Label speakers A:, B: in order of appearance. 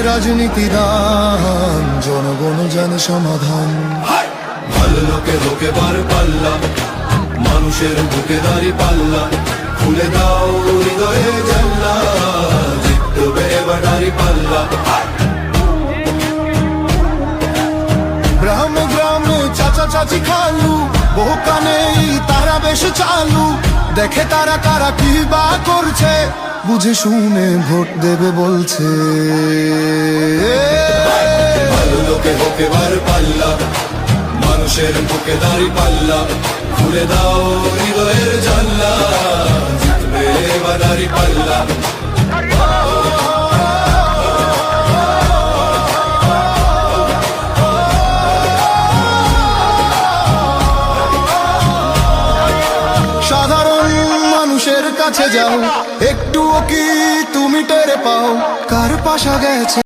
A: রাজনীতি দান, জনগণ জানে সমাধান।
B: ভালো লোকে লোকে বার পাল্লা, মানুষের বুকে দাঁড়ি পাল্লা, খুলে দাও হৃদয়ে জানলা, জিতবে এবার দাঁড়ি পাল্লা।
A: গ্রামে গ্রামে চাচা চাচি খালু, বহু কানেই তারা বেশ চালু, দেখে তারা কারা কি বা করছে, বুঝে শুনে ভোট দেবে বলছে।
B: ভালো লোকে লোকে বার পাল্লা, মানুষের বুকে দাঁড়ি পাল্লা, খুলে দাও হৃদয়ের জানলা, জিতবে এবার দাঁড়ি পাল্লা।
A: সাধারণ মানুষের কাছে যাও, একটুও কি তুমি টের পাও কার পাশা গেছে।